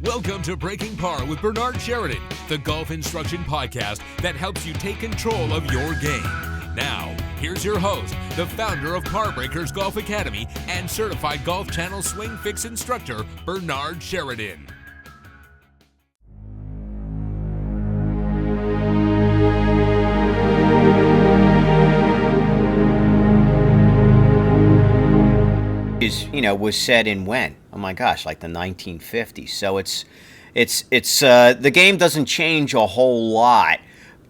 Welcome to Breaking Par with Bernard Sheridan, the golf instruction podcast that helps you take control of your game. Now, here's your host, the founder of Par Breakers Golf Academy and certified Golf Channel Swing Fix instructor, Bernard Sheridan. Was set in when? Oh my gosh, like the 1950s. So it's the game doesn't change a whole lot,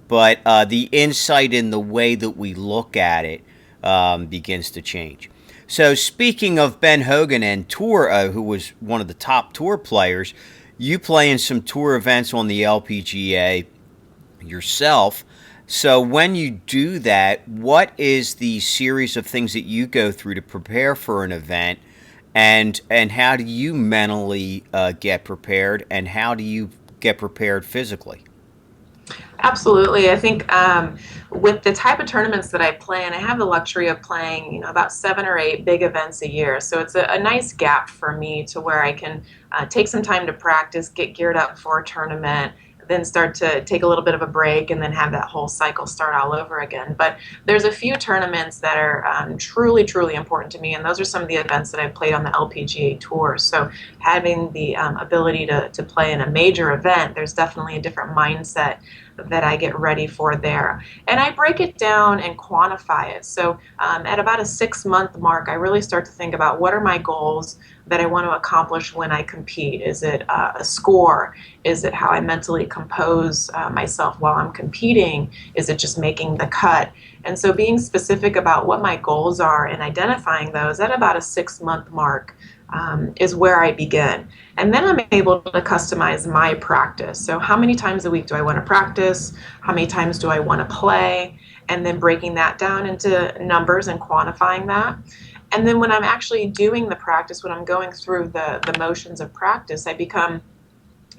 but the insight in the way that we look at it begins to change. So speaking of Ben Hogan and Tour, who was one of the top Tour players, you play in some Tour events on the LPGA yourself. So when you do that, what is the series of things that you go through to prepare for an event, and how do you mentally get prepared, and how do you get prepared physically? Absolutely. I think with the type of tournaments that I play, and I have the luxury of playing, about 7 or 8 big events a year. So it's a nice gap for me to where I can take some time to practice, get geared up for a tournament, then start to take a little bit of a break, and then have that whole cycle start all over again. But there's a few tournaments that are truly, truly important to me, and those are some of the events that I've played on the LPGA Tour. So having the ability to play in a major event, there's definitely a different mindset that I get ready for there. And I break it down and quantify it. So at about a 6-month mark, I really start to think about what are my goals that I want to accomplish when I compete. Is it a score? Is it how I mentally compose myself while I'm competing? Is it just making the cut? And so being specific about what my goals are and identifying those at about a 6-month mark is where I begin. And then I'm able to customize my practice. So how many times a week do I want to practice? How many times do I want to play? And then breaking that down into numbers and quantifying that. And then when I'm actually doing the practice, when I'm going through the motions of practice, I become,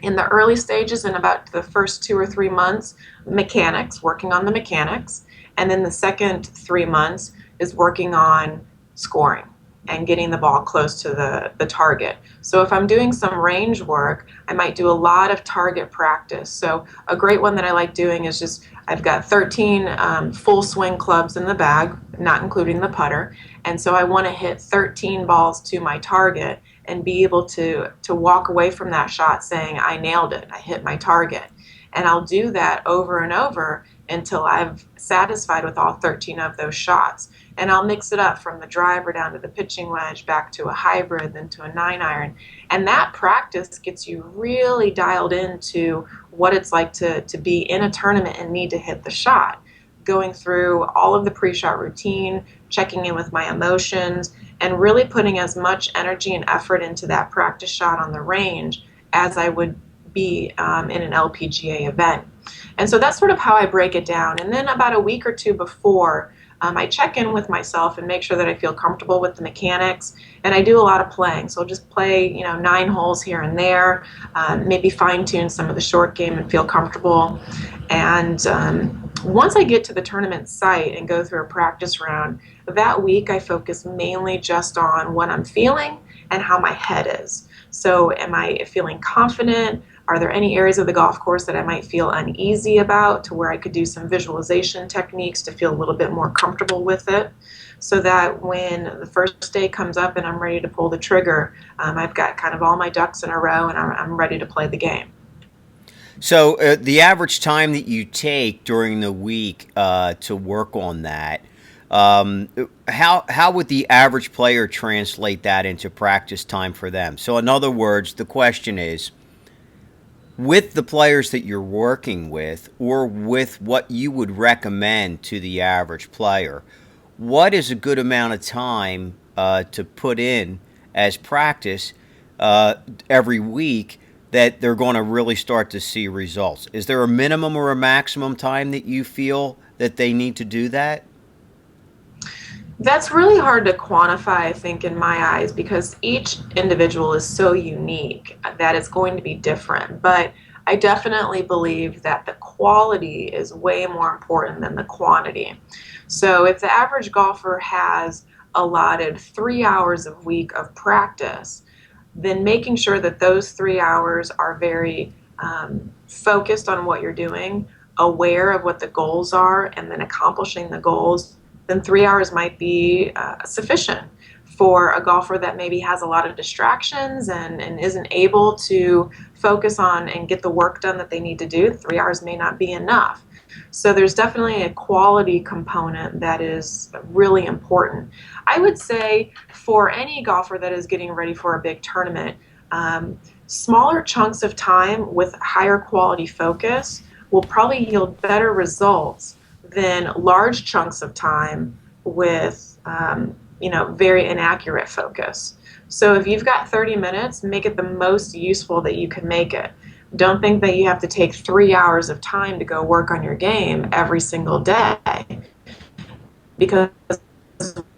in the early stages, in about the first 2 or 3 months, mechanics, working on the mechanics. And then the second 3 months is working on scoring and getting the ball close to the target. So if I'm doing some range work, I might do a lot of target practice. So a great one that I like doing is just, I've got 13 full swing clubs in the bag, not including the putter. And so I want to hit 13 balls to my target and be able to walk away from that shot saying, I nailed it, I hit my target. And I'll do that over and over until I've satisfied with all 13 of those shots. And I'll mix it up from the driver down to the pitching wedge, back to a hybrid, then to a 9-iron. And that practice gets you really dialed into what it's like to be in a tournament and need to hit the shot. Going through all of the pre-shot routine, checking in with my emotions, and really putting as much energy and effort into that practice shot on the range as I would be in an LPGA event. And so that's sort of how I break it down. And then about a week or two before, I check in with myself and make sure that I feel comfortable with the mechanics. And I do a lot of playing. So I'll just play, 9 holes here and there, maybe fine tune some of the short game and feel comfortable. And once I get to the tournament site and go through a practice round, that week I focus mainly just on what I'm feeling and how my head is. So am I feeling confident? Are there any areas of the golf course that I might feel uneasy about, to where I could do some visualization techniques to feel a little bit more comfortable with it, so that when the first day comes up and I'm ready to pull the trigger, I've got kind of all my ducks in a row and I'm ready to play the game. So the average time that you take during the week to work on that, how would the average player translate that into practice time for them? So in other words, the question is, with the players that you're working with, or with what you would recommend to the average player, what is a good amount of time to put in as practice every week that they're going to really start to see results? Is there a minimum or a maximum time that you feel that they need to do that? That's really hard to quantify, I think, in my eyes, because each individual is so unique that it's going to be different. But I definitely believe that the quality is way more important than the quantity. So if the average golfer has allotted 3 hours a week of practice, then making sure that those 3 hours are very focused on what you're doing, aware of what the goals are, and then accomplishing the goals, then 3 hours might be sufficient. For a golfer that maybe has a lot of distractions and isn't able to focus on and get the work done that they need to do, 3 hours may not be enough. So there's definitely a quality component that is really important. I would say for any golfer that is getting ready for a big tournament, smaller chunks of time with higher quality focus will probably yield better results than large chunks of time with very inaccurate focus. So if you've got 30 minutes, make it the most useful that you can make it. Don't think that you have to take 3 hours of time to go work on your game every single day, because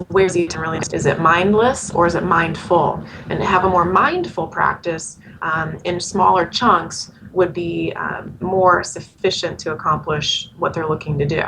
where's the really, is it mindless or is it mindful? And to have a more mindful practice in smaller chunks would be more sufficient to accomplish what they're looking to do.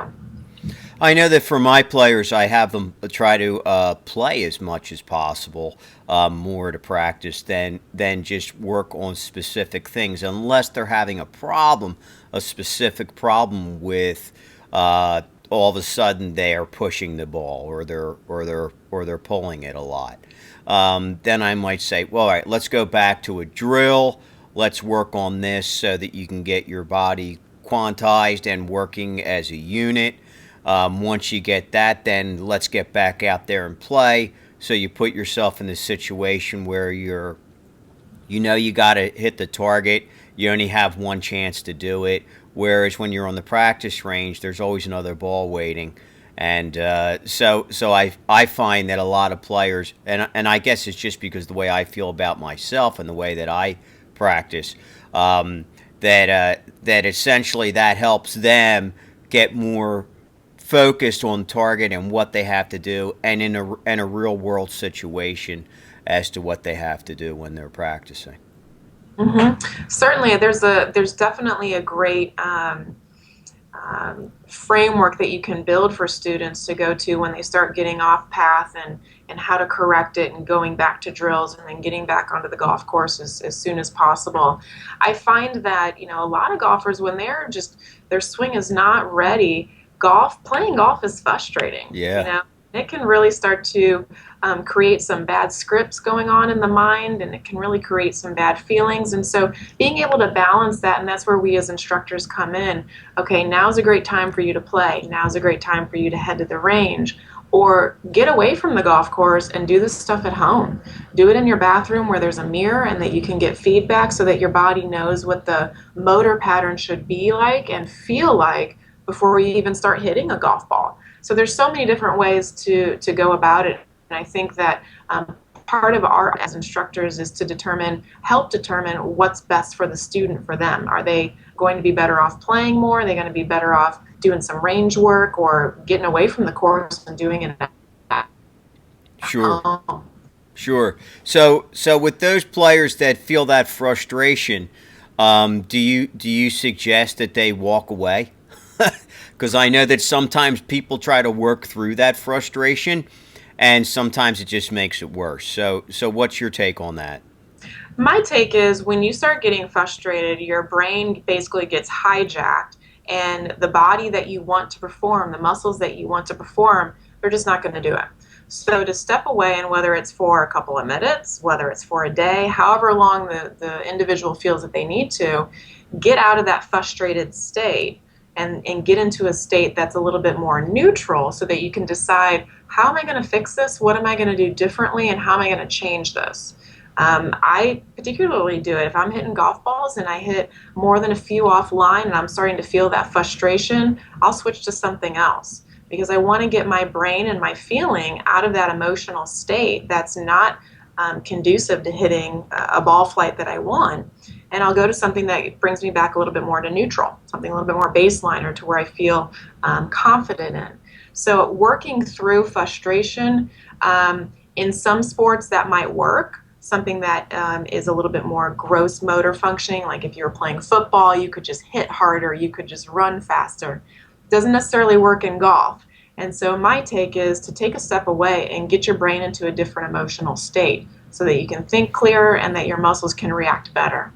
I know that for my players, I have them try to play as much as possible, more to practice than just work on specific things, unless they're having a specific problem with all of a sudden they are pushing the ball or they're pulling it a lot. Then I might say, well, all right, let's go back to a drill. Let's work on this so that you can get your body quantized and working as a unit. Once you get that, then let's get back out there and play. So you put yourself in the situation where you got to hit the target. You only have one chance to do it. Whereas when you're on the practice range, there's always another ball waiting. And so I find that a lot of players, and I guess it's just because the way I feel about myself and the way that I practice, that essentially that helps them get more focused on target and what they have to do, and in a real world situation as to what they have to do when they're practicing. Mm-hmm. Certainly, there's definitely a great framework that you can build for students to go to when they start getting off path, and how to correct it, and going back to drills, and then getting back onto the golf course as soon as possible. I find that a lot of golfers, when their swing is not ready, playing golf is frustrating. Yeah. It can really start to create some bad scripts going on in the mind, and it can really create some bad feelings. And so being able to balance that, and that's where we as instructors come in. Okay, now's a great time for you to play. Now's a great time for you to head to the range, or get away from the golf course and do this stuff at home. Do it in your bathroom where there's a mirror and that you can get feedback so that your body knows what the motor pattern should be like and feel like before you even start hitting a golf ball. So there's so many different ways to go about it. And I think that part of our as instructors is to help determine what's best for the student for them. Are they going to be better off playing more? Are they going to be better off doing some range work or getting away from the course and doing it at Sure. home? Sure. So with those players that feel that frustration, do you suggest that they walk away? Because I know that sometimes people try to work through that frustration, and sometimes it just makes it worse. So what's your take on that? My take is when you start getting frustrated, your brain basically gets hijacked, and the body that you want to perform, the muscles that you want to perform, they're just not going to do it. So to step away, and whether it's for a couple of minutes, whether it's for a day, however long the individual feels that they need to, get out of that frustrated state and get into a state that's a little bit more neutral so that you can decide, how am I going to fix this? What am I going to do differently? And how am I going to change this? I particularly do it if I'm hitting golf balls and I hit more than a few offline and I'm starting to feel that frustration. I'll switch to something else because I want to get my brain and my feeling out of that emotional state that's not conducive to hitting a ball flight that I want. And I'll go to something that brings me back a little bit more to neutral, something a little bit more baseline, or to where I feel confident in. So working through frustration, in some sports that might work. Something that is a little bit more gross motor functioning, like if you were playing football, you could just hit harder, you could just run faster. Doesn't necessarily work in golf. And so my take is to take a step away and get your brain into a different emotional state. so that you can think clearer and that your muscles can react better.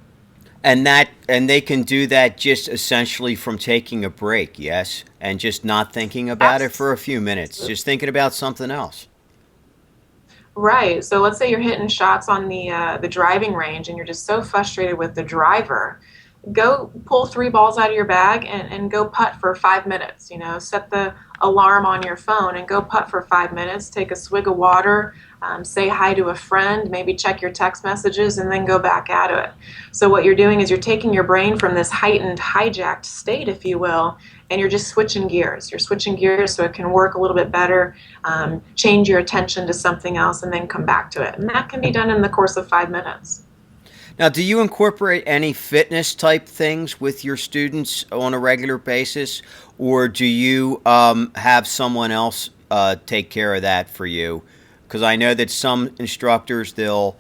And they can do that just essentially from taking a break, yes, and just not thinking about it for a few minutes, just thinking about something else. Right. So let's say you're hitting shots on the driving range and you're just so frustrated with the driver. Go pull 3 balls out of your bag and go putt for 5 minutes. Set the alarm on your phone and go putt for 5 minutes. Take a swig of water, say hi to a friend, maybe check your text messages, and then go back at it. So what you're doing is you're taking your brain from this heightened, hijacked state, if you will, and you're just switching gears. You're switching gears so it can work a little bit better, change your attention to something else, and then come back to it. And that can be done in the course of 5 minutes. Now, do you incorporate any fitness type things with your students on a regular basis, or do you have someone else take care of that for you? Because I know that some instructors they'll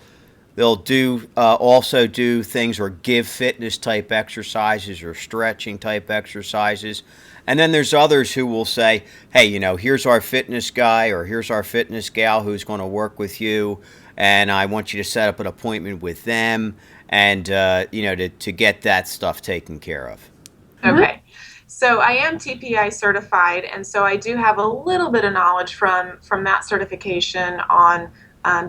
do also do things or give fitness type exercises or stretching type exercises, and then there's others who will say, "Hey, here's our fitness guy or here's our fitness gal who's going to work with you." And I want you to set up an appointment with them and, to get that stuff taken care of. Okay. So I am TPI certified, and so I do have a little bit of knowledge from that certification on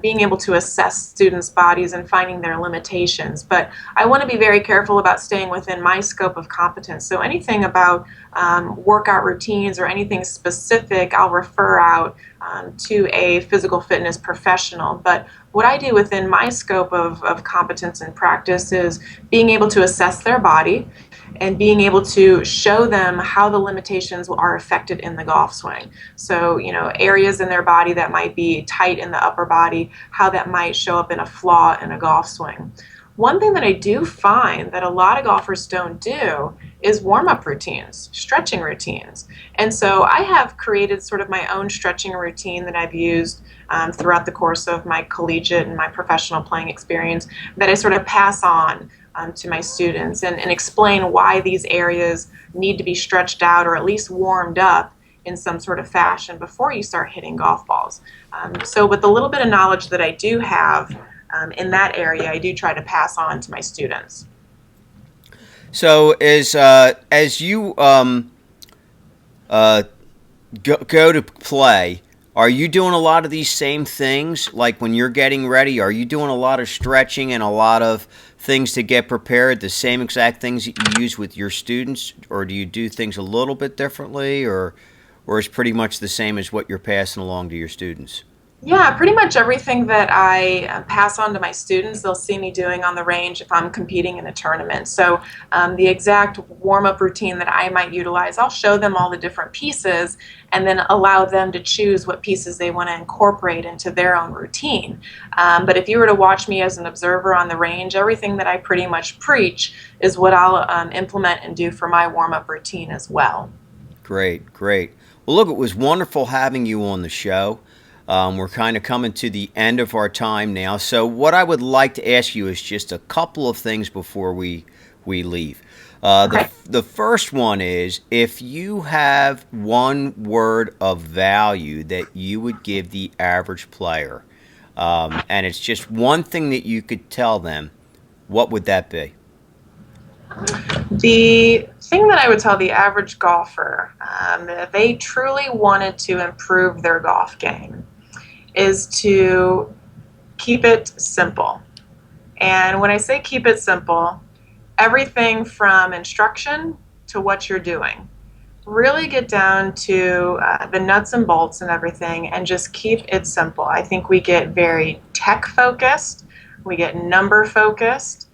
being able to assess students' bodies and finding their limitations. But I want to be very careful about staying within my scope of competence. So anything about workout routines or anything specific, I'll refer out to a physical fitness professional. But what I do within my scope of competence and practice is being able to assess their body and being able to show them how the limitations are affected in the golf swing. So, areas in their body that might be tight in the upper body, how that might show up in a flaw in a golf swing. One thing that I do find that a lot of golfers don't do is warm-up routines, stretching routines. And so I have created sort of my own stretching routine that I've used throughout the course of my collegiate and my professional playing experience that I sort of pass on to my students and explain why these areas need to be stretched out or at least warmed up in some sort of fashion before you start hitting golf balls. So with the little bit of knowledge that I do have in that area, I do try to pass on to my students. So as you go to play, are you doing a lot of these same things? Like when you're getting ready, are you doing a lot of stretching and a lot of things to get prepared, the same exact things that you use with your students? Or do you do things a little bit differently, or is pretty much the same as what you're passing along to your students? Yeah, pretty much everything that I pass on to my students, they'll see me doing on the range if I'm competing in a tournament. So the exact warm-up routine that I might utilize, I'll show them all the different pieces and then allow them to choose what pieces they want to incorporate into their own routine. But if you were to watch me as an observer on the range, everything that I pretty much preach is what I'll implement and do for my warm-up routine as well. Great, great. Well, look, it was wonderful having you on the show. We're kind of coming to the end of our time now. So what I would like to ask you is just a couple of things before we leave. The first one is, if you have one word of value that you would give the average player, and it's just one thing that you could tell them, what would that be? The thing that I would tell the average golfer, if they truly wanted to improve their golf game, is to keep it simple. And when I say keep it simple, everything from instruction to what you're doing. Really get down to the nuts and bolts and everything and just keep it simple. I think we get very tech focused, we get number focused,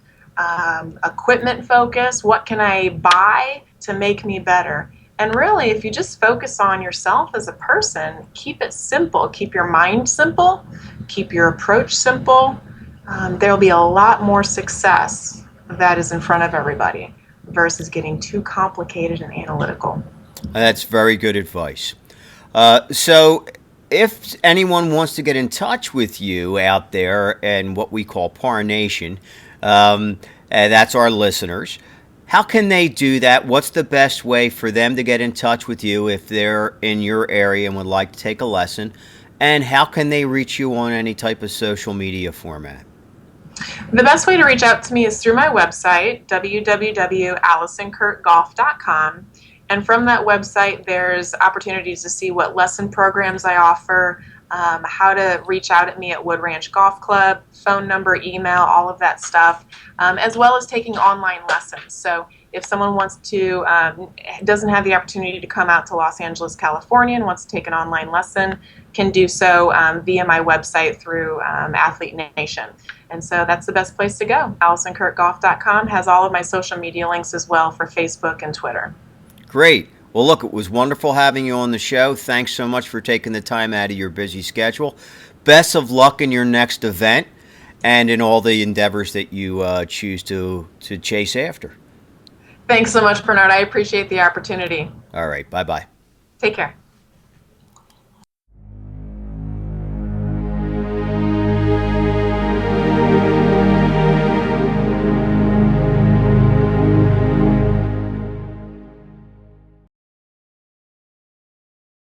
equipment focused. What can I buy to make me better? And really, if you just focus on yourself as a person, keep it simple. Keep your mind simple. Keep your approach simple. There'll be a lot more success that is in front of everybody versus getting too complicated and analytical. That's very good advice. So if anyone wants to get in touch with you out there and what we call Par Nation, that's our listeners, how can they do that? What's the best way for them to get in touch with you if they're in your area and would like to take a lesson? And how can they reach you on any type of social media format? The best way to reach out to me is through my website, www.AlisonCurrtGolf.com. And from that website, there's opportunities to see what lesson programs I offer, how to reach out at me at Wood Ranch Golf Club, phone number, email, all of that stuff, as well as taking online lessons. So if someone wants to, doesn't have the opportunity to come out to Los Angeles, California, and wants to take an online lesson, can do so via my website through Athlete Nation. And so that's the best place to go. AlisonCurrtGolf.com has all of my social media links as well for Facebook and Twitter. Great. Well, look, it was wonderful having you on the show. Thanks so much for taking the time out of your busy schedule. Best of luck in your next event and in all the endeavors that you choose to chase after. Thanks so much, Bernard. I appreciate the opportunity. All right. Bye-bye. Take care.